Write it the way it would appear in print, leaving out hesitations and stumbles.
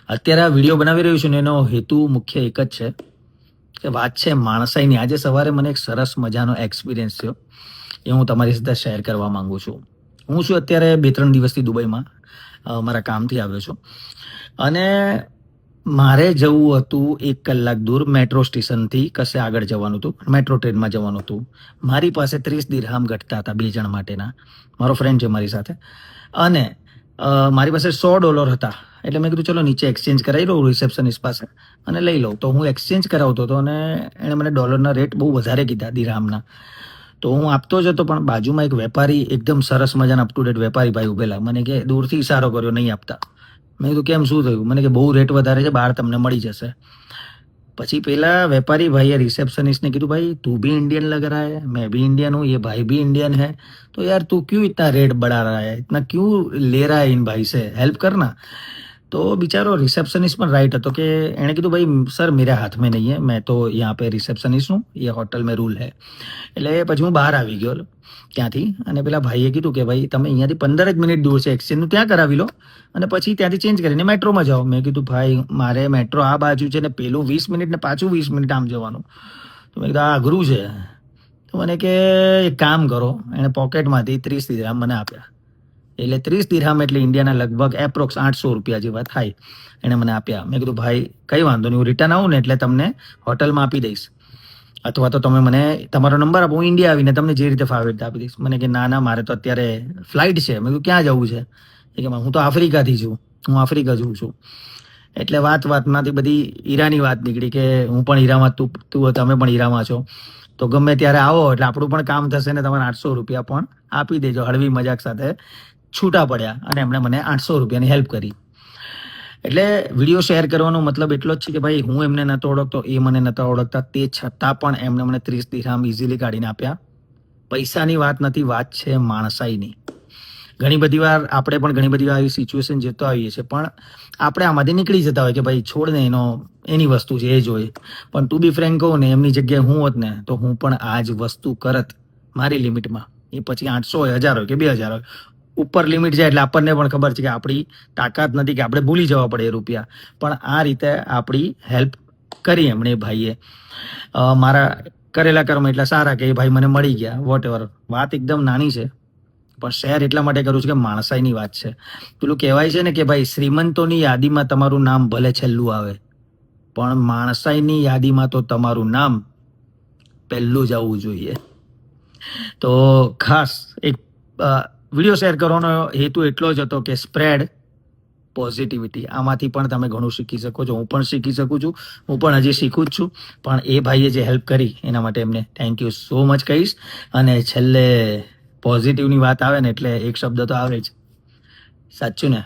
અત્યારે આ વિડીયો બનાવી રહ્યો છું ને એનો હેતુ મુખ્ય એક જ છે કે વાત છે માણસાઈની. આજે સવારે મને એક સરસ મજાનો એક્સપિરિયન્સ થયો, એ હું તમારી સાથે શેર કરવા માંગુ છું. હું છું અત્યારે 2-3 દિવસથી દુબઈમાં, મારા કામથી આવ્યો છું અને મારે જવું હતું 1 કલાક દૂર મેટ્રો સ્ટેશનથી કશે આગળ જવાનું હતું, મેટ્રો ટ્રેનમાં જવાનું હતું. મારી પાસે 30 દિરહામ ઘટતા હતા 2 જણ માટેના. મારો ફ્રેન્ડ છે મારી સાથે અને મારી પાસે $100 હતા. એટલે મેં કીધું ચલો નીચે એક્સચેન્જ કરાવી લઉં રિસેપ્શનિસ્ટ પાસે અને લઈ લઉં. તો હું એક્સચેન્જ કરાવતો હતો અને એણે મને ડોલરના રેટ બહુ વધારે કીધા દિરહામના. તો હું આપતો જ હતો, પણ બાજુમાં એક વેપારી, એકદમ સરસ મજાના અપ ટુ ડેટ વેપારી ભાઈ ઉભેલા, મને કે દૂરથી ઇશારો કર્યો નહીં આપતા. મેં કીધું કેમ, શું થયું? મને કે બહુ રેટ વધારે છે, બહાર તમને મળી જશે. પછી પેલા વેપારી ભાઈએ રિसेप्शनिस्ट કીધું, भाई तू भी इंडियन लग रहा है, मैं भी इंडियन हूँ, ये भाई भी इंडियन है, तो यार तू क्यों इतना रेट बढ़ा रहा है, इतना क्यों ले रहा है इन भाई से, हेल्प करना. तो बेचारो रिसेप्शनिस्ट પણ રાઈટ હતો કે એણે કીધું ભાઈ સર મેરે હાથ में नहीं है, मैं तो यहाँ पे रिसेप्शनिस्ट हूँ, ये होटल में रूल है. એટલે પછી હું બહાર આવી ગયો ત્યાંથી અને પેલા ભાઈએ કીધું કે ભાઈ તમે અહીંયાથી 15 જ મિનિટ દૂર છે, એક્સચેન્જનું ત્યાં કરાવી લો અને પછી ત્યાંથી ચેન્જ કરીને મેટ્રોમાં જાઓ. મેં કીધું ભાઈ મારે મેટ્રો આ બાજુ છે ને પેલું 20 મિનિટ ને પાછું 20 મિનિટ આમ જવાનું. તો મેં કીધું આ અઘરું છે. તો મને કે એક કામ કરો, એણે પોકેટમાંથી 30 દિરહામ મને આપ્યા. એટલે 30 દિરહામ એટલે ઇન્ડિયાના લગભગ એપ્રોક્સ $800 જેવા થાય. એણે મને આપ્યા. મેં કીધું ભાઈ કંઈ વાંધો નહીં, હું રિટર્ન આવું ને એટલે તમને હોટલમાં આપી દઈશ, અથવા તો તમે મને તમારો નંબર આપો, હું ઇન્ડિયા આવીને તમને જે રીતે ફાવે રીતે આપી દઈશ. મને કે ના ના મારે તો અત્યારે ફ્લાઇટ છે. મેં કીધું ક્યાં જવું છે? એ કે હું તો આફ્રિકાથી છું, હું આફ્રિકા જઉં છું. એટલે વાતમાંથી બધી હીરાની વાત નીકળી કે હું પણ હીરામાં, તું તમે પણ હીરામાં છો, તો ગમે ત્યારે આવો એટલે આપણું પણ કામ થશે ને તમારે $800 પણ આપી દેજો. હળવી મજાક સાથે છૂટા પડ્યા અને એમણે મને $800ની હેલ્પ કરી. એટલે વિડીયો શેર કરવાનો મતલબ એટલો જ છે કે ભાઈ હું એમને નહોતો ઓળખતો, એ મને નહોતા ઓળખતા, તે છતાં પણ એમને મને 30 દિરહામ ઇઝીલી કાઢીને આપ્યા. પૈસાની વાત નથી, વાત છે માણસાઈની. ઘણી બધી વાર આપણે પણ ઘણી બધી આવી સિચ્યુએશન જતો આવીએ છીએ, પણ આપણે આમાંથી નીકળી જતા હોય કે ભાઈ છોડ ને, એની વસ્તુ છે એ જોઈએ. પણ ટુ બી ફ્રેન્ક કહું ને, એમની જગ્યાએ હું હોત ને તો હું પણ આ જ વસ્તુ કરત મારી લિમિટમાં. એ પછી 800 હોય, 1000 હોય કે 2000 હોય, ઉપર લિમિટ જાય એટલે આપણને પણ ખબર છે કે આપણી તાકાત નથી, કે આપણે ભૂલી જવા પડે એ રૂપિયા. પણ આ રીતે આપણી હેલ્પ કરી એમણે, ભાઈએ. મારા કરેલા કર્મ એટલા સારા કે એ ભાઈ મને મળી ગયા. વોટ એવર, વાત એકદમ નાની છે પણ શેર એટલા માટે કરું છું કે માણસાઈની વાત છે. પેલું કહેવાય છે ને કે ભાઈ શ્રીમંતોની યાદીમાં તમારું નામ ભલે છેલ્લું આવે, પણ માણસાઈની યાદીમાં તો તમારું નામ પહેલું જ આવવું જોઈએ. તો ખાસ એક વિડીયો શેર કરવાનો હેતુ એટલો જ હતો કે સ્પ્રેડ પોઝિટિવિટી. આમાંથી પણ તમે ઘણું શીખી શકો છો. હું પણ શીખી શકું છું, હું પણ હજી શીખું જ છું. પણ એ ભાઈએ જે હેલ્પ કરી એના માટે એમને થેન્ક યુ સો મચ કહીશ. અને છેલ્લે પોઝિટિવની વાત આવે ને એટલે એક શબ્દ તો આવે જ, સાચું ને.